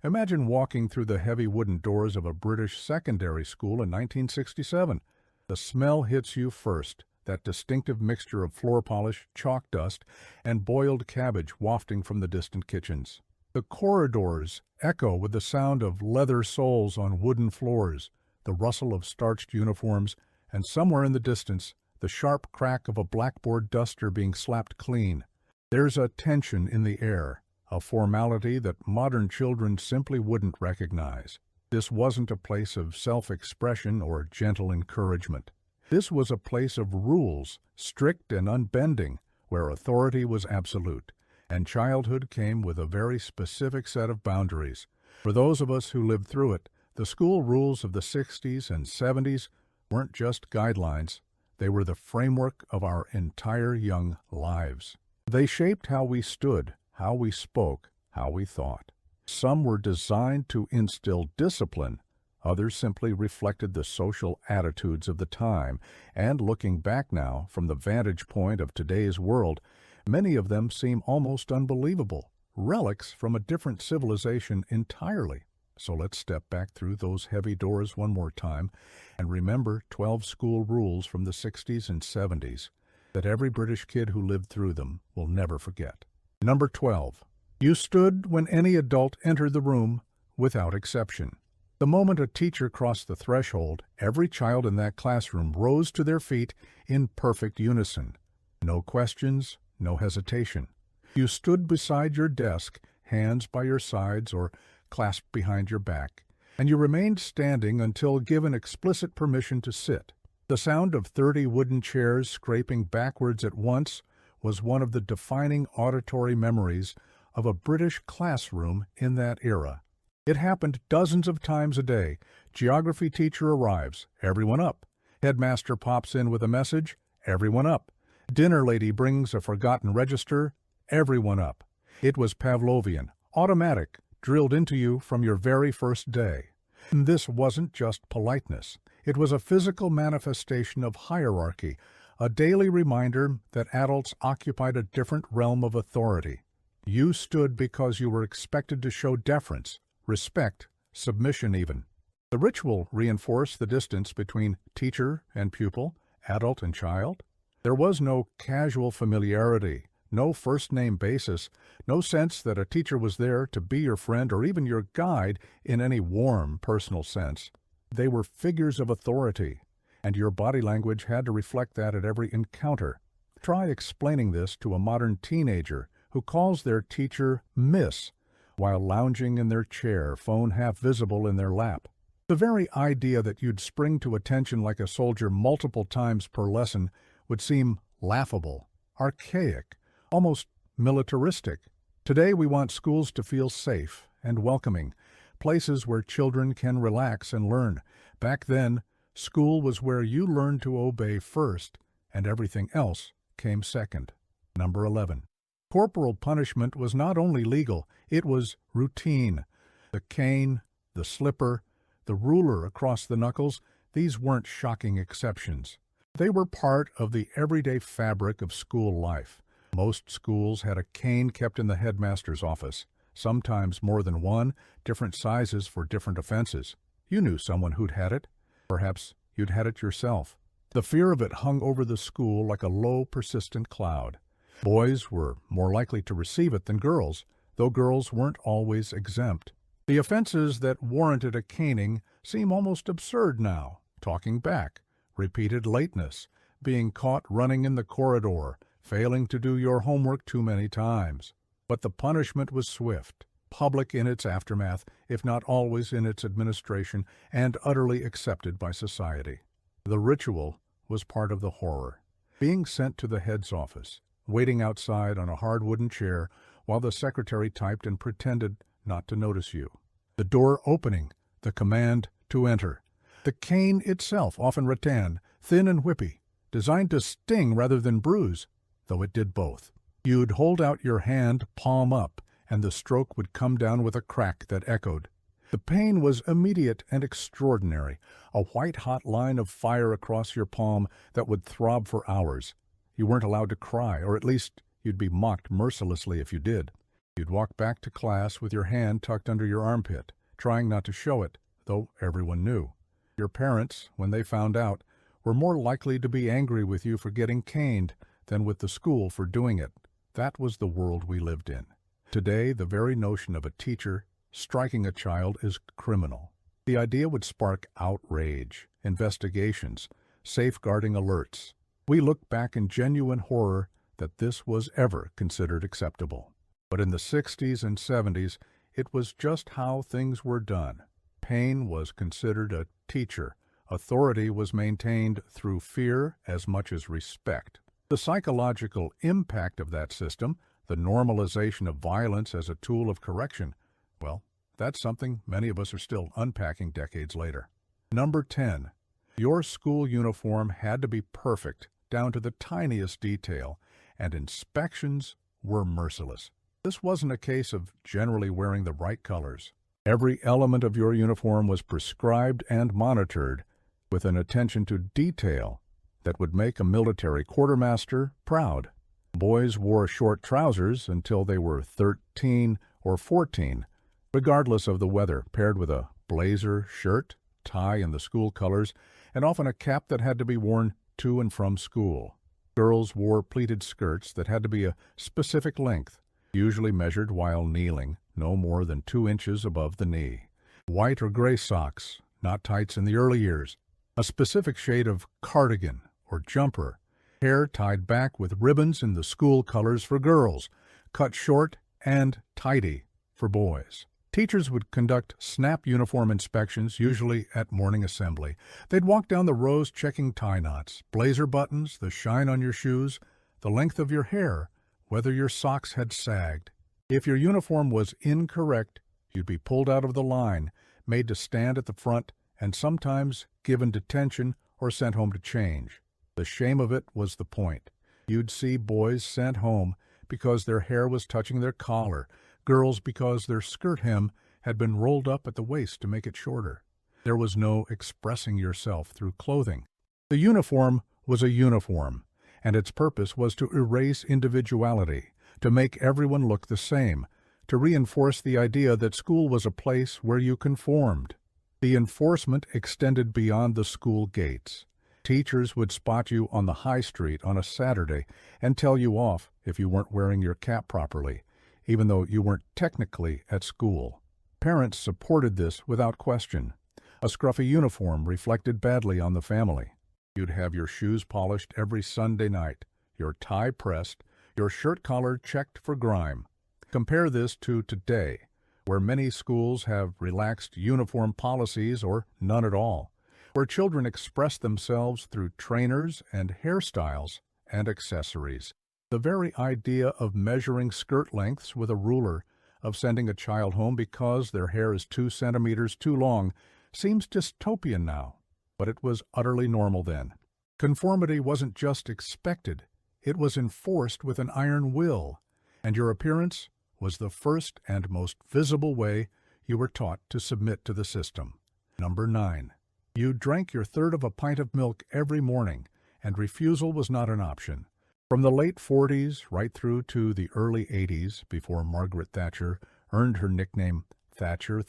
Imagine walking through the heavy wooden doors of a British secondary school in 1967. The smell hits you first, that distinctive mixture of floor polish, chalk dust, and boiled cabbage wafting from the distant kitchens. The corridors echo with the sound of leather soles on wooden floors, the rustle of starched uniforms, and somewhere in the distance, the sharp crack of a blackboard duster being slapped clean. There's a tension in the air, a formality that modern children simply wouldn't recognize. This wasn't a place of self-expression or gentle encouragement. This was a place of rules, strict and unbending, where authority was absolute, and childhood came with a very specific set of boundaries. For those of us who lived through it, the school rules of the 60s and 70s weren't just guidelines. They were the framework of our entire young lives. They shaped how we stood, how we spoke, how we thought. Some were designed to instill discipline. Others simply reflected the social attitudes of the time, and looking back now from the vantage point of today's world, many of them seem almost unbelievable, relics from a different civilization entirely. So let's step back through those heavy doors one more time and remember 12 school rules from the 60s and 70s that every British kid who lived through them will never forget. Number 12. You stood when any adult entered the room, without exception. The moment a teacher crossed the threshold, every child in that classroom rose to their feet in perfect unison. No questions, no hesitation. You stood beside your desk, hands by your sides or clasped behind your back, and you remained standing until given explicit permission to sit. The sound of 30 wooden chairs scraping backwards at once was one of the defining auditory memories of a British classroom in that era. It happened dozens of times a day. Geography teacher arrives, everyone up. Headmaster pops in with a message, everyone up. Dinner lady brings a forgotten register, everyone up. It was Pavlovian, automatic, drilled into you from your very first day. And this wasn't just politeness. It was a physical manifestation of hierarchy, a daily reminder that adults occupied a different realm of authority. You stood because you were expected to show deference, respect, submission even. The ritual reinforced the distance between teacher and pupil, adult and child. There was no casual familiarity, no first-name basis, no sense that a teacher was there to be your friend or even your guide in any warm, personal sense. They were figures of authority, and your body language had to reflect that at every encounter. Try explaining this to a modern teenager who calls their teacher Miss while lounging in their chair, phone half visible in their lap. The very idea that you'd spring to attention like a soldier multiple times per lesson would seem laughable, archaic, almost militaristic. Today we want schools to feel safe and welcoming, places where children can relax and learn. Back then, school was where you learned to obey first, and everything else came second. Number 11. Corporal punishment was not only legal, it was routine. The cane, the slipper, the ruler across the knuckles, these weren't shocking exceptions. They were part of the everyday fabric of school life. Most schools had a cane kept in the headmaster's office, sometimes more than one, different sizes for different offenses. You knew someone who'd had it. Perhaps you'd had it yourself. The fear of it hung over the school like a low, persistent cloud. Boys were more likely to receive it than girls, though girls weren't always exempt. The offenses that warranted a caning seem almost absurd now. Talking back, repeated lateness, being caught running in the corridor, failing to do your homework too many times. But the punishment was swift, public in its aftermath, if not always in its administration, and utterly accepted by society. The ritual was part of the horror. Being sent to the head's office, waiting outside on a hard wooden chair while the secretary typed and pretended not to notice you. The door opening, the command to enter. The cane itself, often rattan, thin and whippy, designed to sting rather than bruise, though it did both. You'd hold out your hand palm up, and the stroke would come down with a crack that echoed. The pain was immediate and extraordinary, a white-hot line of fire across your palm that would throb for hours. You weren't allowed to cry, or at least you'd be mocked mercilessly if you did. You'd walk back to class with your hand tucked under your armpit, trying not to show it, though everyone knew. Your parents, when they found out, were more likely to be angry with you for getting caned than with the school for doing it. That was the world we lived in. Today, the very notion of a teacher striking a child is criminal. The idea would spark outrage, investigations, safeguarding alerts. We look back in genuine horror that this was ever considered acceptable. But in the 60s and 70s, it was just how things were done. Pain was considered a teacher. Authority was maintained through fear as much as respect. The psychological impact of that system, the normalization of violence as a tool of correction, well, that's something many of us are still unpacking decades later. Number 10. Your school uniform had to be perfect, down to the tiniest detail, and inspections were merciless. This wasn't a case of generally wearing the right colors. Every element of your uniform was prescribed and monitored with an attention to detail that would make a military quartermaster proud. Boys wore short trousers until they were 13 or 14, regardless of the weather, paired with a blazer, shirt, tie in the school colors, and often a cap that had to be worn to and from school. Girls wore pleated skirts that had to be a specific length, usually measured while kneeling, no more than 2 inches above the knee. White or gray socks, not tights in the early years. A specific shade of cardigan or jumper. Hair tied back with ribbons in the school colors for girls, cut short and tidy for boys. Teachers would conduct snap uniform inspections, usually at morning assembly. They'd walk down the rows checking tie knots, blazer buttons, the shine on your shoes, the length of your hair, whether your socks had sagged. If your uniform was incorrect, you'd be pulled out of the line, made to stand at the front, and sometimes given detention or sent home to change. The shame of it was the point. You'd see boys sent home because their hair was touching their collar, girls because their skirt hem had been rolled up at the waist to make it shorter. There was no expressing yourself through clothing. The uniform was a uniform, and its purpose was to erase individuality, to make everyone look the same, to reinforce the idea that school was a place where you conformed. The enforcement extended beyond the school gates. Teachers would spot you on the high street on a Saturday and tell you off if you weren't wearing your cap properly, even though you weren't technically at school. Parents supported this without question. A scruffy uniform reflected badly on the family. You'd have your shoes polished every Sunday night, your tie pressed, your shirt collar checked for grime. Compare this to today, where many schools have relaxed uniform policies or none at all, where children express themselves through trainers and hairstyles and accessories. The very idea of measuring skirt lengths with a ruler, of sending a child home because their hair is 2 centimeters too long, seems dystopian now, but it was utterly normal then. Conformity wasn't just expected, it was enforced with an iron will, and your appearance was the first and most visible way you were taught to submit to the system. Number 9. You drank your third of a pint of milk every morning, and refusal was not an option. From the late 40s right through to the early 80s, before Margaret Thatcher earned her nickname Thatcher,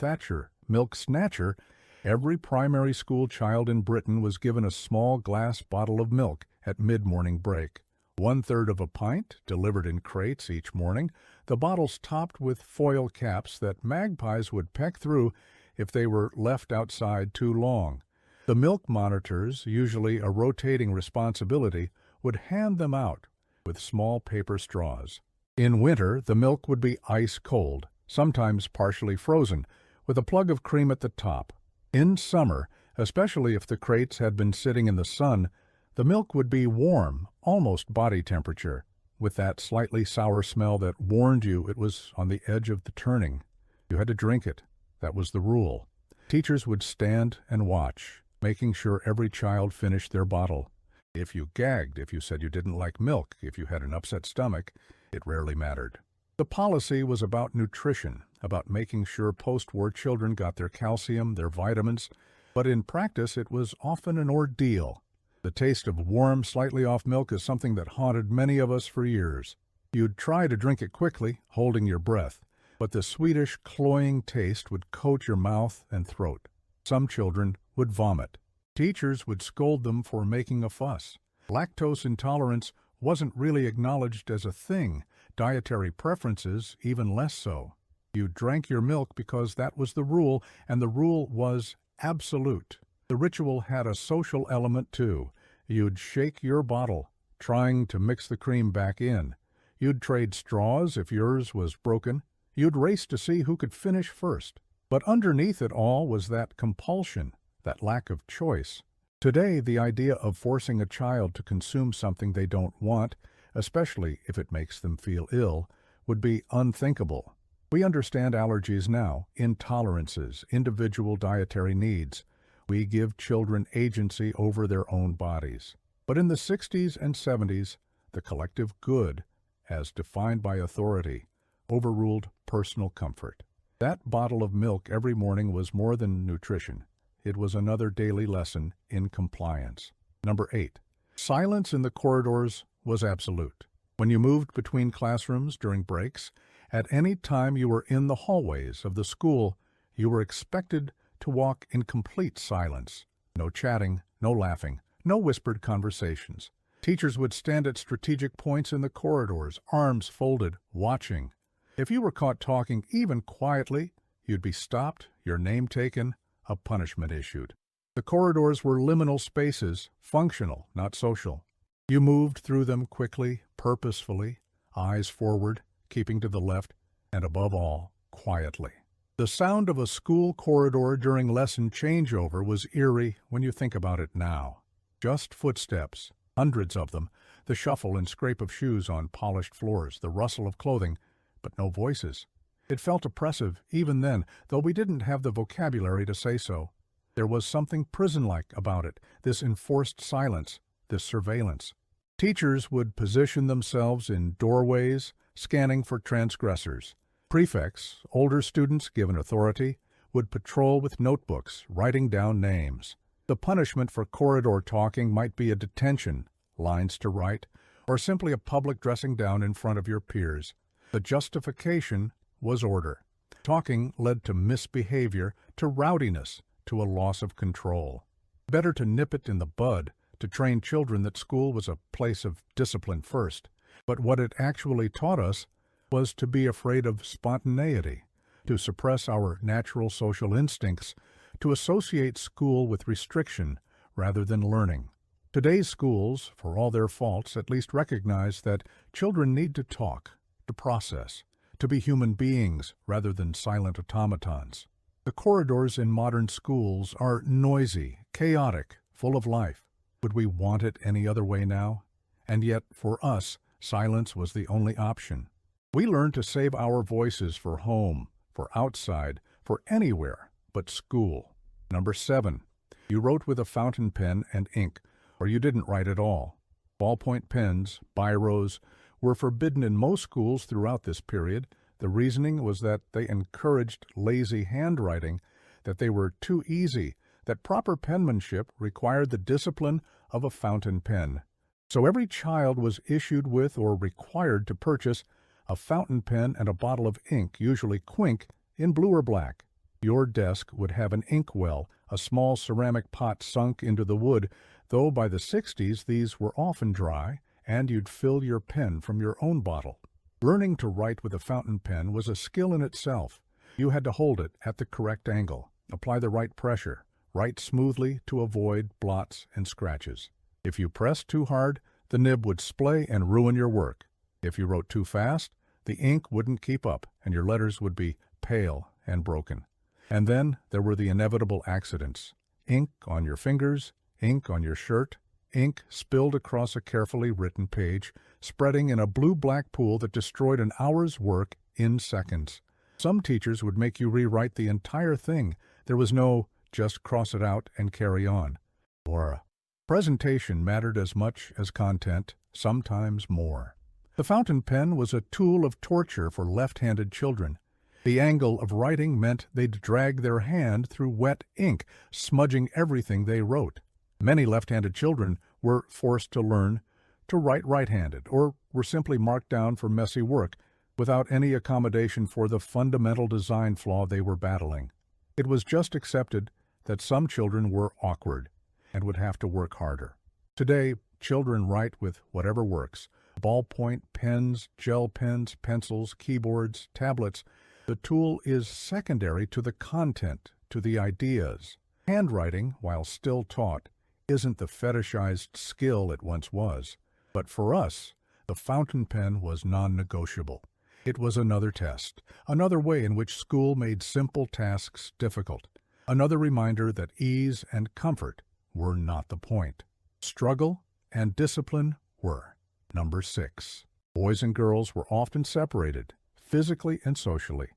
Milk Snatcher, every primary school child in Britain was given a small glass bottle of milk at mid-morning break. 1/3 of a pint, delivered in crates each morning, the bottles topped with foil caps that magpies would peck through if they were left outside too long. The milk monitors, usually a rotating responsibility, would hand them out with small paper straws. In winter, the milk would be ice cold, sometimes partially frozen, with a plug of cream at the top. In summer, especially if the crates had been sitting in the sun, the milk would be warm, almost body temperature, with that slightly sour smell that warned you it was on the edge of the turning. You had to drink it. That was the rule. Teachers would stand and watch, making sure every child finished their bottle. If you gagged, if you said you didn't like milk, if you had an upset stomach, it rarely mattered. The policy was about nutrition, about making sure post-war children got their calcium, their vitamins, but in practice it was often an ordeal. The taste of warm, slightly off milk is something that haunted many of us for years. You'd try to drink it quickly, holding your breath, but the sweetish, cloying taste would coat your mouth and throat. Some children would vomit. Teachers would scold them for making a fuss. Lactose intolerance wasn't really acknowledged as a thing, dietary preferences even less so. You drank your milk because that was the rule, and the rule was absolute. The ritual had a social element too. You'd shake your bottle, trying to mix the cream back in. You'd trade straws if yours was broken. You'd race to see who could finish first. But underneath it all was that compulsion, that lack of choice. Today, the idea of forcing a child to consume something they don't want, especially if it makes them feel ill, would be unthinkable. We understand allergies now, intolerances, individual dietary needs. We give children agency over their own bodies. But in the 60s and 70s, the collective good, as defined by authority, overruled personal comfort. That bottle of milk every morning was more than nutrition. It was another daily lesson in compliance. Number 8. Silence in the corridors was absolute. When you moved between classrooms during breaks, at any time you were in the hallways of the school, you were expected to walk in complete silence. No chatting, no laughing, no whispered conversations. Teachers would stand at strategic points in the corridors, arms folded, watching. If you were caught talking even quietly, you'd be stopped, your name taken, a punishment issued. The corridors were liminal spaces, functional, not social. You moved through them quickly, purposefully, eyes forward, keeping to the left, and above all, quietly. The sound of a school corridor during lesson changeover was eerie when you think about it now. Just footsteps, hundreds of them, the shuffle and scrape of shoes on polished floors, the rustle of clothing, but no voices. It felt oppressive even then, though we didn't have the vocabulary to say so. There was something prison-like about it, this enforced silence, this surveillance. Teachers would position themselves in doorways, scanning for transgressors. Prefects, older students given authority, would patrol with notebooks, writing down names. The punishment for corridor talking might be a detention, lines to write, or simply a public dressing down in front of your peers. The justification was order. Talking led to misbehavior, to rowdiness, to a loss of control. Better to nip it in the bud, to train children that school was a place of discipline first. But what it actually taught us was to be afraid of spontaneity, to suppress our natural social instincts, to associate school with restriction rather than learning. Today's schools, for all their faults, at least recognize that children need to talk, to process, to be human beings rather than silent automatons. The corridors in modern schools are noisy, chaotic, full of life. Would we want it any other way now? And yet, for us, silence was the only option. We learned to save our voices for home, for outside, for anywhere but school. Number 7. You wrote with a fountain pen and ink, or you didn't write at all. Ballpoint pens, biros, were forbidden in most schools throughout this period. The reasoning was that they encouraged lazy handwriting, that they were too easy, that proper penmanship required the discipline of a fountain pen. So every child was issued with or required to purchase a fountain pen and a bottle of ink, usually quink, in blue or black. Your desk would have an ink well, a small ceramic pot sunk into the wood, though by the 60s these were often dry, and you'd fill your pen from your own bottle. Learning to write with a fountain pen was a skill in itself. You had to hold it at the correct angle, apply the right pressure, write smoothly to avoid blots and scratches. If you pressed too hard, the nib would splay and ruin your work. If you wrote too fast, the ink wouldn't keep up and your letters would be pale and broken. And then there were the inevitable accidents. Ink on your fingers, ink on your shirt, ink spilled across a carefully written page, spreading in a blue-black pool that destroyed an hour's work in seconds. Some teachers would make you rewrite the entire thing. There was no just cross it out and carry on. Or presentation mattered as much as content, sometimes more. The fountain pen was a tool of torture for left-handed children. The angle of writing meant they'd drag their hand through wet ink, smudging everything they wrote. Many left-handed children were forced to learn to write right-handed or were simply marked down for messy work without any accommodation for the fundamental design flaw they were battling. It was just accepted that some children were awkward and would have to work harder. Today, children write with whatever works: ballpoint pens, gel pens, pencils, keyboards, tablets. The tool is secondary to the content, to the ideas. Handwriting, while still taught, isn't the fetishized skill it once was. But for us, the fountain pen was non-negotiable. It was another test, another way in which school made simple tasks difficult, another reminder that ease and comfort were not the point. Struggle and discipline were. Number 6. Boys and girls were often separated, physically and socially.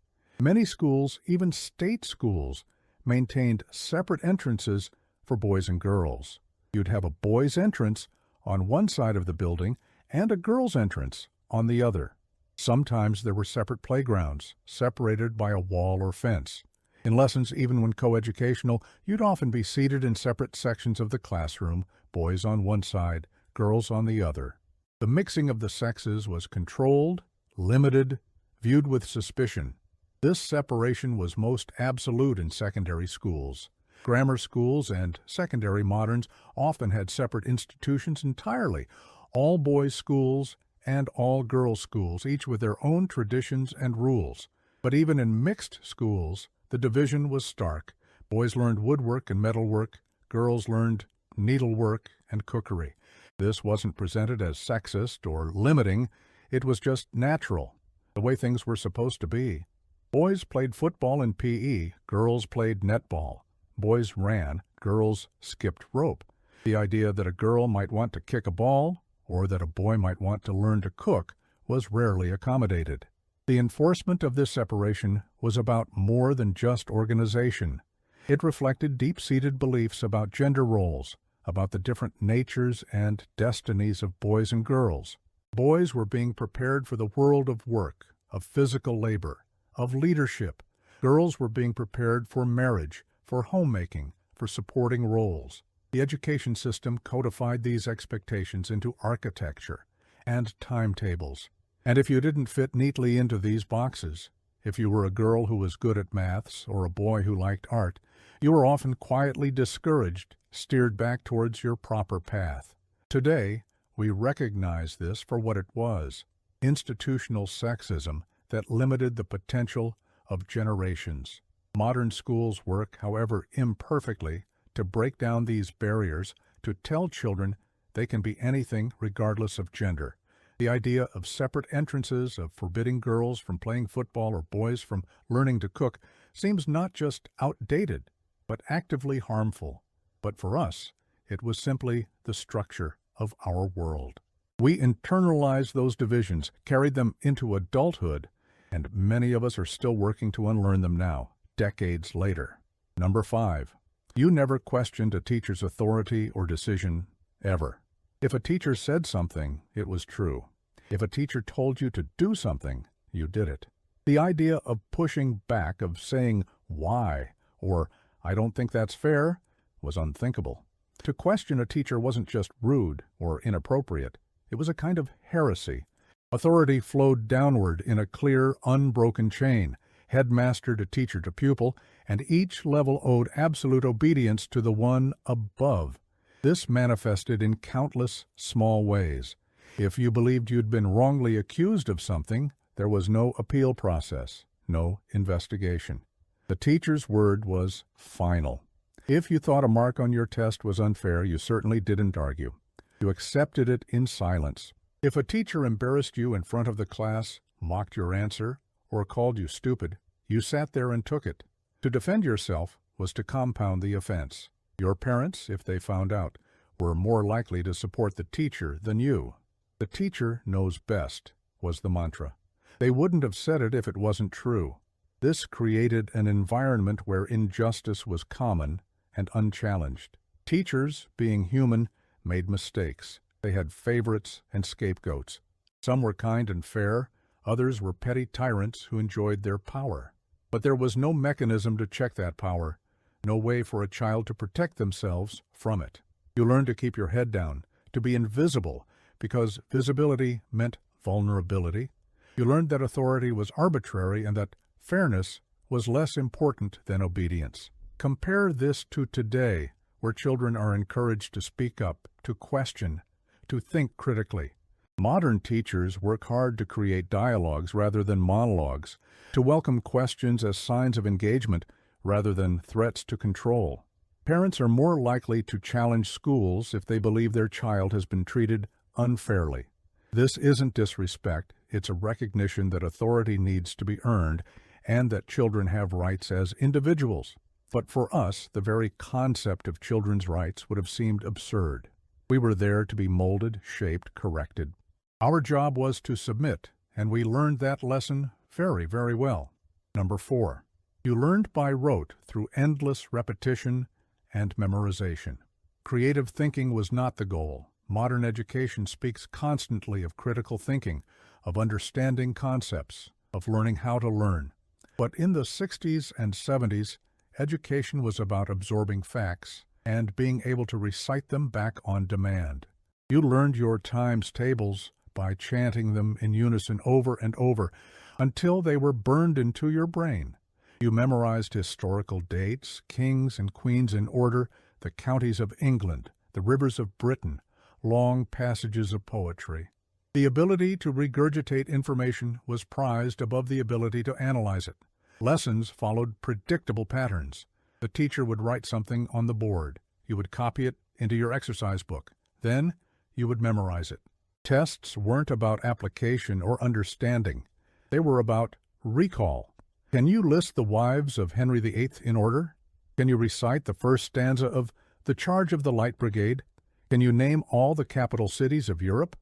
Many schools, even state schools, maintained separate entrances for boys and girls. You'd have a boys' entrance on one side of the building and a girls' entrance on the other. Sometimes there were separate playgrounds, separated by a wall or fence. In lessons, even when coeducational, you'd often be seated in separate sections of the classroom, boys on one side, girls on the other. The mixing of the sexes was controlled, limited, viewed with suspicion. This separation was most absolute in secondary schools. Grammar schools and secondary moderns often had separate institutions entirely, all boys' schools and all girls' schools, each with their own traditions and rules. But even in mixed schools, the division was stark. Boys learned woodwork and metalwork, girls learned needlework and cookery. This wasn't presented as sexist or limiting, it was just natural, the way things were supposed to be. Boys played football in PE, girls played netball. Boys ran, girls skipped rope. The idea that a girl might want to kick a ball or that a boy might want to learn to cook was rarely accommodated. The enforcement of this separation was about more than just organization. It reflected deep-seated beliefs about gender roles, about the different natures and destinies of boys and girls. Boys were being prepared for the world of work, of physical labor, of leadership. Girls were being prepared for marriage, for homemaking, for supporting roles. The education system codified these expectations into architecture and timetables. And if you didn't fit neatly into these boxes, if you were a girl who was good at maths or a boy who liked art, you were often quietly discouraged, steered back towards your proper path. Today, we recognize this for what it was: institutional sexism that limited the potential of generations. Modern schools work, however imperfectly, to break down these barriers, to tell children they can be anything regardless of gender. The idea of separate entrances, of forbidding girls from playing football or boys from learning to cook, seems not just outdated, but actively harmful. But for us, it was simply the structure of our world. We internalized those divisions, carried them into adulthood, and many of us are still working to unlearn them now, decades later. Number 5. You never questioned a teacher's authority or decision, ever. If a teacher said something, it was true. If a teacher told you to do something, you did it. The idea of pushing back, of saying why, or I don't think that's fair, was unthinkable. To question a teacher wasn't just rude or inappropriate. It was a kind of heresy. Authority flowed downward in a clear, unbroken chain, headmaster to teacher to pupil, and each level owed absolute obedience to the one above. This manifested in countless small ways. If you believed you'd been wrongly accused of something, there was no appeal process, no investigation. The teacher's word was final. If you thought a mark on your test was unfair, you certainly didn't argue. You accepted it in silence. If a teacher embarrassed you in front of the class, mocked your answer, or called you stupid, you sat there and took it. To defend yourself was to compound the offense. Your parents, if they found out, were more likely to support the teacher than you. The teacher knows best, was the mantra. They wouldn't have said it if it wasn't true. This created an environment where injustice was common and unchallenged. Teachers, being human, made mistakes. They had favorites and scapegoats. Some were kind and fair, others were petty tyrants who enjoyed their power. But there was no mechanism to check that power, no way for a child to protect themselves from it. You learned to keep your head down, to be invisible, because visibility meant vulnerability. You learned that authority was arbitrary and that fairness was less important than obedience. Compare this to today, where children are encouraged to speak up, to question, to think critically. Modern teachers work hard to create dialogues rather than monologues, to welcome questions as signs of engagement rather than threats to control. Parents are more likely to challenge schools if they believe their child has been treated unfairly. This isn't disrespect, it's a recognition that authority needs to be earned and that children have rights as individuals. But for us, the very concept of children's rights would have seemed absurd. We were there to be molded, shaped, corrected. Our job was to submit, and we learned that lesson very, very well. Number 4. You learned by rote through endless repetition and memorization. Creative thinking was not the goal. Modern education speaks constantly of critical thinking, of understanding concepts, of learning how to learn. But in the 60s and 70s, education was about absorbing facts and being able to recite them back on demand. You learned your times tables by chanting them in unison over and over until they were burned into your brain. You memorized historical dates, kings and queens in order, the counties of England, the rivers of Britain, long passages of poetry. The ability to regurgitate information was prized above the ability to analyze it. Lessons followed predictable patterns. The teacher would write something on the board. You would copy it into your exercise book. Then you would memorize it. Tests weren't about application or understanding. They were about recall. Can you list the wives of Henry VIII in order? Can you recite the first stanza of The Charge of the Light Brigade? Can you name all the capital cities of Europe?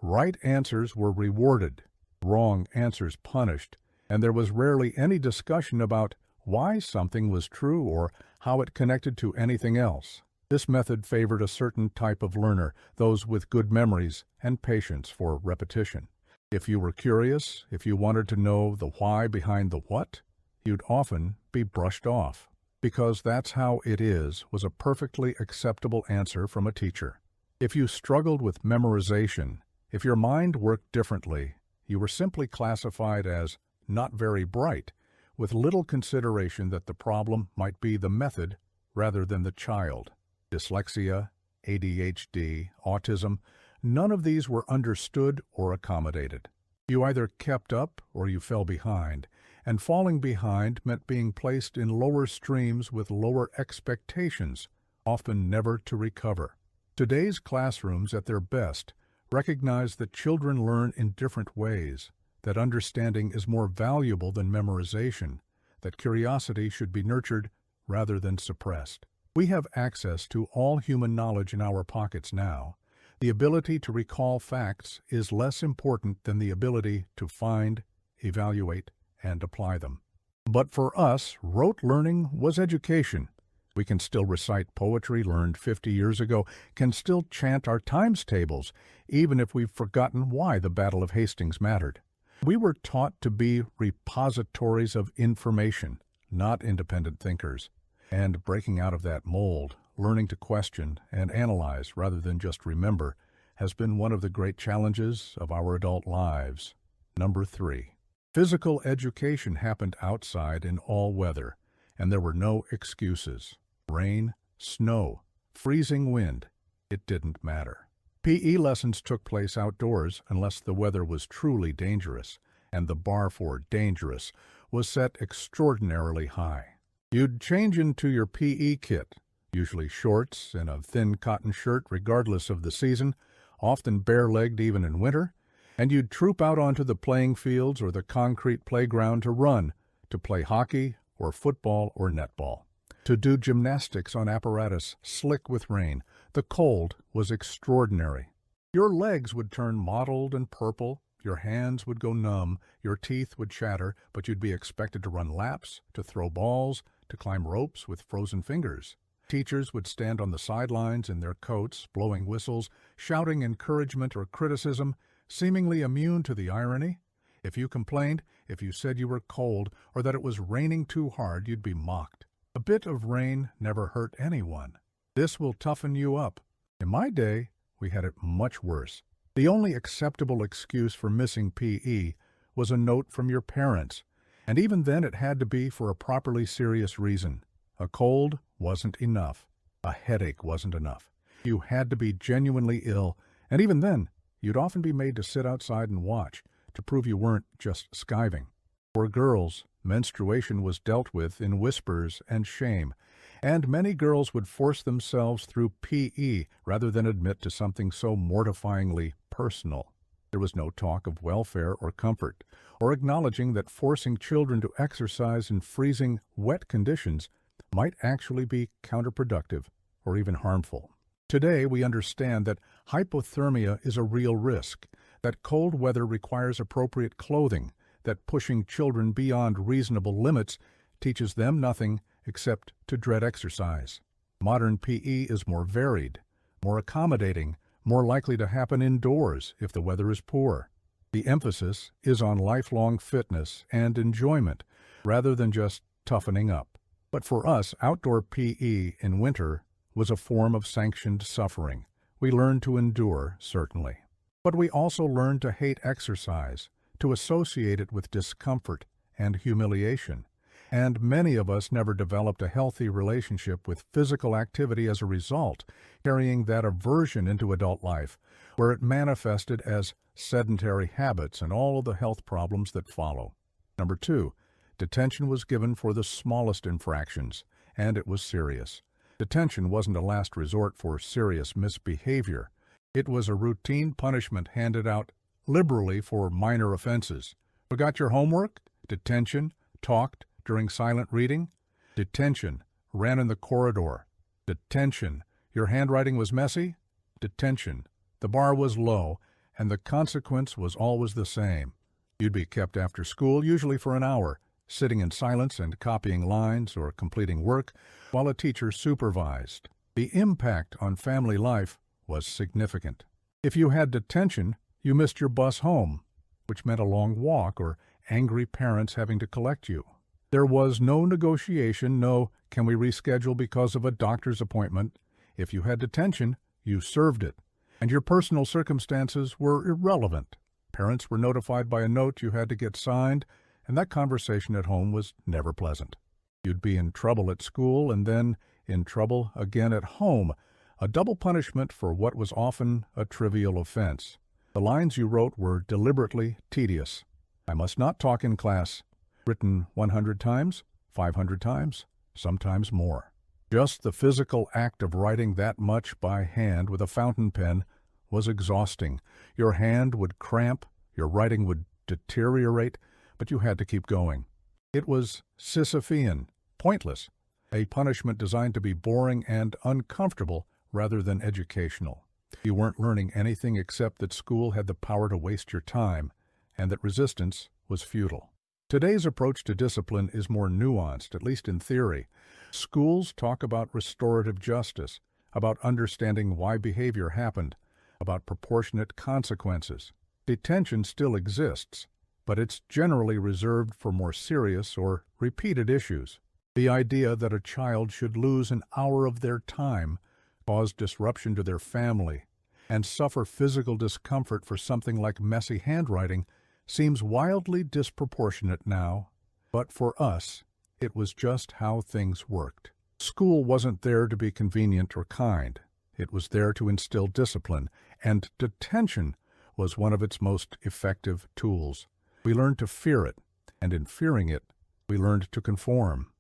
Right answers were rewarded, wrong answers punished, and there was rarely any discussion about why something was true or how it connected to anything else. This method favored a certain type of learner, those with good memories and patience for repetition. If you were curious, if you wanted to know the why behind the what, you'd often be brushed off. Because that's how it is was a perfectly acceptable answer from a teacher. If you struggled with memorization, if your mind worked differently, you were simply classified as not very bright, with little consideration that the problem might be the method rather than the child. Dyslexia, ADHD, autism, none of these were understood or accommodated. You either kept up or you fell behind, and falling behind meant being placed in lower streams with lower expectations, often never to recover. Today's classrooms, at their best, recognize that children learn in different ways, that understanding is more valuable than memorization, that curiosity should be nurtured rather than suppressed. We have access to all human knowledge in our pockets now. The ability to recall facts is less important than the ability to find, evaluate, and apply them. But for us, rote learning was education. We can still recite poetry learned 50 years ago, can still chant our times tables, even if we've forgotten why the Battle of Hastings mattered. We were taught to be repositories of information, not independent thinkers. And breaking out of that mold, learning to question and analyze rather than just remember, has been one of the great challenges of our adult lives. Number 3. Physical education happened outside in all weather, and there were no excuses. Rain, snow, freezing wind, it didn't matter. PE lessons took place outdoors unless the weather was truly dangerous, and the bar for dangerous was set extraordinarily high. You'd change into your PE kit, usually shorts and a thin cotton shirt regardless of the season, often bare-legged even in winter, and you'd troop out onto the playing fields or the concrete playground to run, to play hockey or football or netball, to do gymnastics on apparatus slick with rain. The cold was extraordinary. Your legs would turn mottled and purple, your hands would go numb, your teeth would chatter, but you'd be expected to run laps, to throw balls, to climb ropes with frozen fingers. Teachers would stand on the sidelines in their coats, blowing whistles, shouting encouragement or criticism, seemingly immune to the irony. If you complained, if you said you were cold, or that it was raining too hard, you'd be mocked. A bit of rain never hurt anyone. This will toughen you up. In my day, we had it much worse. The only acceptable excuse for missing PE was a note from your parents, and even then it had to be for a properly serious reason. A cold wasn't enough. A headache wasn't enough. You had to be genuinely ill, and even then, you'd often be made to sit outside and watch to prove you weren't just skiving. For girls, menstruation was dealt with in whispers and shame, and many girls would force themselves through PE rather than admit to something so mortifyingly personal. There was no talk of welfare or comfort, or acknowledging that forcing children to exercise in freezing, wet conditions might actually be counterproductive or even harmful. Today, we understand that hypothermia is a real risk, that cold weather requires appropriate clothing, that pushing children beyond reasonable limits teaches them nothing except to dread exercise. Modern PE is more varied, more accommodating, more likely to happen indoors if the weather is poor. The emphasis is on lifelong fitness and enjoyment rather than just toughening up. But for us, outdoor PE in winter was a form of sanctioned suffering. We learned to endure, certainly. But we also learned to hate exercise, to associate it with discomfort and humiliation. And many of us never developed a healthy relationship with physical activity as a result, carrying that aversion into adult life, where it manifested as sedentary habits and all of the health problems that follow. Number 2, detention was given for the smallest infractions, and it was serious. Detention wasn't a last resort for serious misbehavior. It was a routine punishment handed out liberally for minor offenses. Forgot your homework? Detention. Talked during silent reading? Detention. Ran in the corridor? Detention. Your handwriting was messy? Detention. The bar was low, and the consequence was always the same. You'd be kept after school, usually for an hour, sitting in silence and copying lines or completing work while a teacher supervised. The impact on family life was significant. If you had detention, you missed your bus home, which meant a long walk or angry parents having to collect you. There was no negotiation, no "can we reschedule because of a doctor's appointment?" If you had detention, you served it, and your personal circumstances were irrelevant. Parents were notified by a note you had to get signed, and that conversation at home was never pleasant. You'd be in trouble at school and then in trouble again at home, a double punishment for what was often a trivial offense. The lines you wrote were deliberately tedious. "I must not talk in class." Written 100 times, 500 times, sometimes more. Just the physical act of writing that much by hand with a fountain pen was exhausting. Your hand would cramp, your writing would deteriorate, but you had to keep going. It was Sisyphean, pointless, a punishment designed to be boring and uncomfortable rather than educational. You weren't learning anything except that school had the power to waste your time, and that resistance was futile. Today's approach to discipline is more nuanced, at least in theory. Schools talk about restorative justice, about understanding why behavior happened, about proportionate consequences. Detention still exists, but it's generally reserved for more serious or repeated issues. The idea that a child should lose an hour of their time, cause disruption to their family, and suffer physical discomfort for something like messy handwriting seems wildly disproportionate now, but for us, it was just how things worked. School wasn't there to be convenient or kind. It was there to instill discipline, and detention was one of its most effective tools. We learned to fear it, and in fearing it, we learned to conform.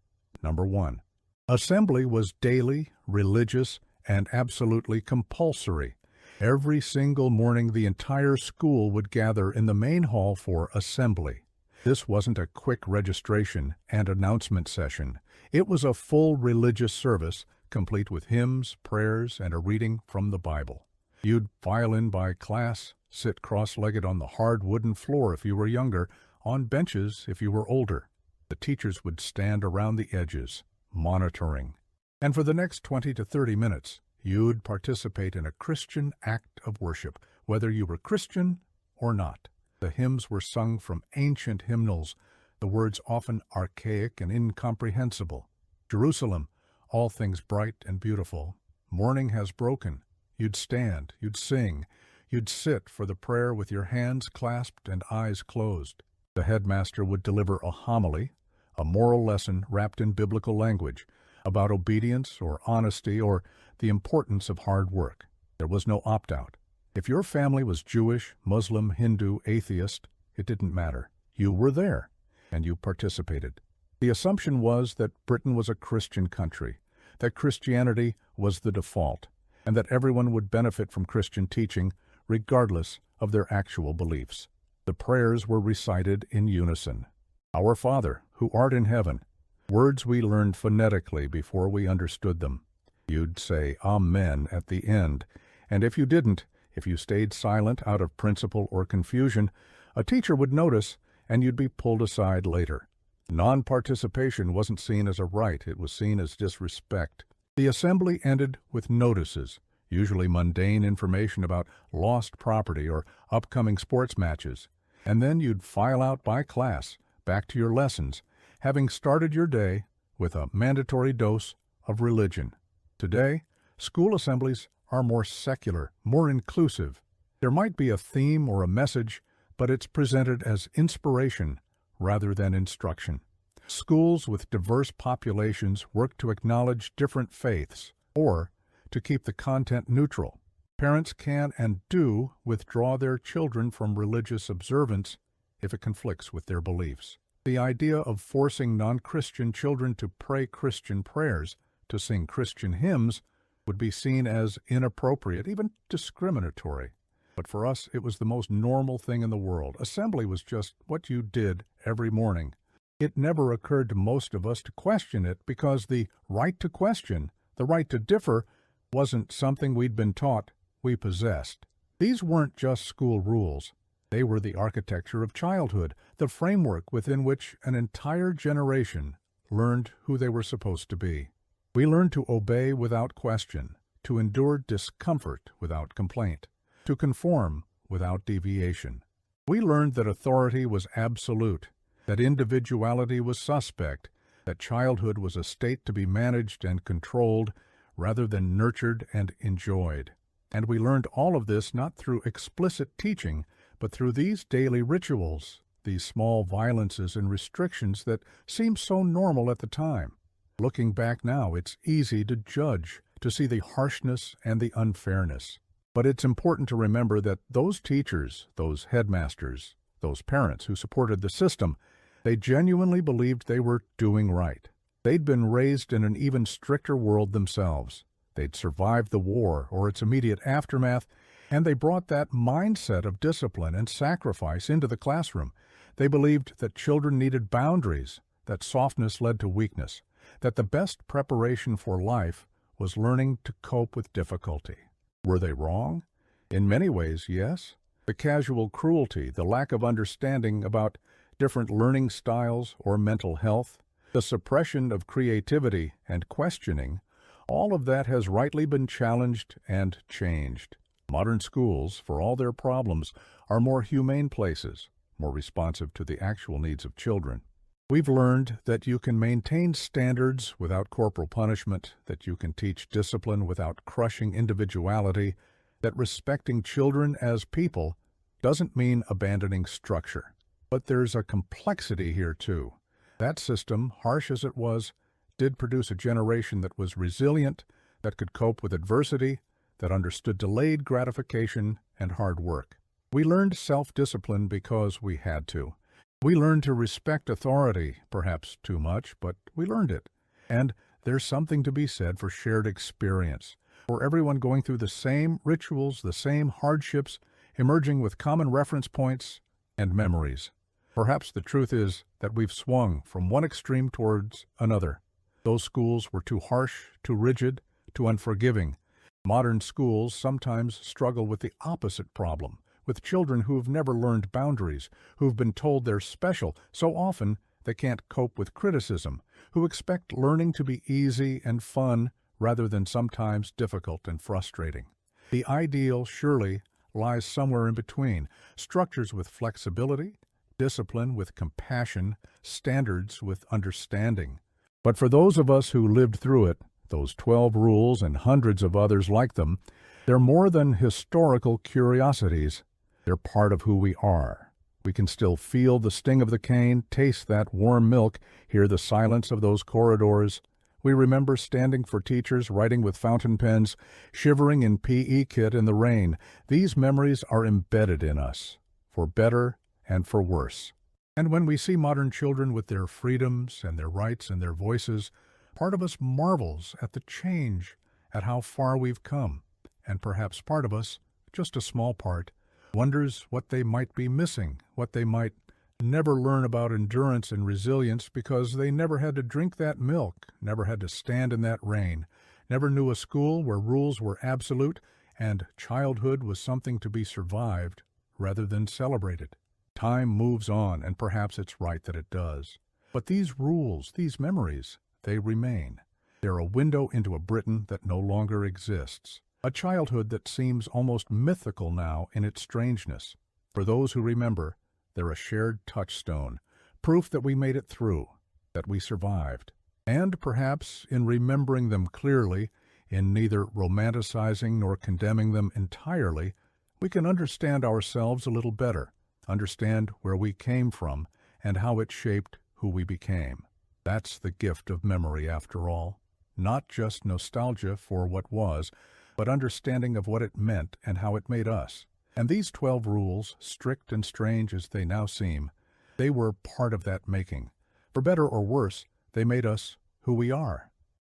Number 1. Assembly was daily, religious, and absolutely compulsory. Every single morning, the entire school would gather in the main hall for assembly. This wasn't a quick registration and announcement session. It was a full religious service, complete with hymns, prayers, and a reading from the Bible. You'd file in by class, sit cross-legged on the hard wooden floor if you were younger, on benches if you were older. The teachers would stand around the edges, monitoring. And for the next 20 to 30 minutes, you'd participate in a Christian act of worship, whether you were Christian or not. The hymns were sung from ancient hymnals, the words often archaic and incomprehensible. Jerusalem, all things bright and beautiful. Morning has broken. You'd stand, you'd sing. You'd sit for the prayer with your hands clasped and eyes closed. The headmaster would deliver a homily, a moral lesson wrapped in biblical language, about obedience or honesty or the importance of hard work. There was no opt-out. If your family was Jewish, Muslim, Hindu, atheist, it didn't matter. You were there, and you participated. The assumption was that Britain was a Christian country, that Christianity was the default, and that everyone would benefit from Christian teaching regardless of their actual beliefs. The prayers were recited in unison. Our Father, who art in heaven, words we learned phonetically before we understood them. You'd say Amen at the end, and if you didn't, if you stayed silent out of principle or confusion, a teacher would notice and you'd be pulled aside later. Non-participation wasn't seen as a right, it was seen as disrespect. The assembly ended with notices, usually mundane information about lost property or upcoming sports matches, and then you'd file out by class, back to your lessons, having started your day with a mandatory dose of religion. Today, school assemblies are more secular, more inclusive. There might be a theme or a message, but it's presented as inspiration rather than instruction. Schools with diverse populations work to acknowledge different faiths or to keep the content neutral. Parents can and do withdraw their children from religious observance if it conflicts with their beliefs. The idea of forcing non-Christian children to pray Christian prayers, to sing Christian hymns, would be seen as inappropriate, even discriminatory. But for us, it was the most normal thing in the world. Assembly was just what you did every morning. It never occurred to most of us to question it because the right to question, the right to differ, wasn't something we'd been taught we possessed. These weren't just school rules. They were the architecture of childhood, the framework within which an entire generation learned who they were supposed to be. We learned to obey without question, to endure discomfort without complaint, to conform without deviation. We learned that authority was absolute, that individuality was suspect, that childhood was a state to be managed and controlled rather than nurtured and enjoyed. And we learned all of this not through explicit teaching, but through these daily rituals, these small violences and restrictions that seemed so normal at the time. Looking back now, it's easy to judge, to see the harshness and the unfairness. But it's important to remember that those teachers, those headmasters, those parents who supported the system, they genuinely believed they were doing right. They'd been raised in an even stricter world themselves. They'd survived the war or its immediate aftermath, and they brought that mindset of discipline and sacrifice into the classroom. They believed that children needed boundaries, that softness led to weakness, that the best preparation for life was learning to cope with difficulty. Were they wrong? In many ways, yes. The casual cruelty, the lack of understanding about different learning styles or mental health, the suppression of creativity and questioning, all of that has rightly been challenged and changed. Modern schools, for all their problems, are more humane places, more responsive to the actual needs of children. We've learned that you can maintain standards without corporal punishment, that you can teach discipline without crushing individuality, that respecting children as people doesn't mean abandoning structure. But there's a complexity here, too. That system, harsh as it was, did produce a generation that was resilient, that could cope with adversity, that understood delayed gratification and hard work. We learned self-discipline because we had to. We learned to respect authority, perhaps too much, but we learned it. And there's something to be said for shared experience, for everyone going through the same rituals, the same hardships, emerging with common reference points and memories. Perhaps the truth is that we've swung from one extreme towards another. Those schools were too harsh, too rigid, too unforgiving. Modern schools sometimes struggle with the opposite problem, with children who've never learned boundaries, who've been told they're special so often they can't cope with criticism, who expect learning to be easy and fun rather than sometimes difficult and frustrating. The ideal, surely, lies somewhere in between, structures with flexibility, discipline with compassion, standards with understanding. But for those of us who lived through it, those 12 rules and hundreds of others like them, They're more than historical curiosities. They're part of who we are. We can still feel the sting of the cane, taste that warm milk, hear the silence of those corridors. We remember standing for teachers, writing with fountain pens, shivering in PE kit in the rain. These memories are embedded in us, for better and for worse. And when we see modern children with their freedoms and their rights and their voices, part of us marvels at the change, at how far we've come. And perhaps part of us, just a small part, wonders what they might be missing, what they might never learn about endurance and resilience because they never had to drink that milk, never had to stand in that rain, never knew a school where rules were absolute and childhood was something to be survived rather than celebrated. Time moves on, and perhaps it's right that it does. But these rules, these memories, they remain. They're a window into a Britain that no longer exists. A childhood that seems almost mythical now in its strangeness. For those who remember, they're a shared touchstone, proof that we made it through, that we survived. And perhaps in remembering them clearly, in neither romanticizing nor condemning them entirely, we can understand ourselves a little better, understand where we came from and how it shaped who we became. That's the gift of memory after all. Not just nostalgia for what was, but understanding of what it meant and how it made us. And these 12 rules, strict and strange as they now seem, they were part of that making. For better or worse, they made us who we are.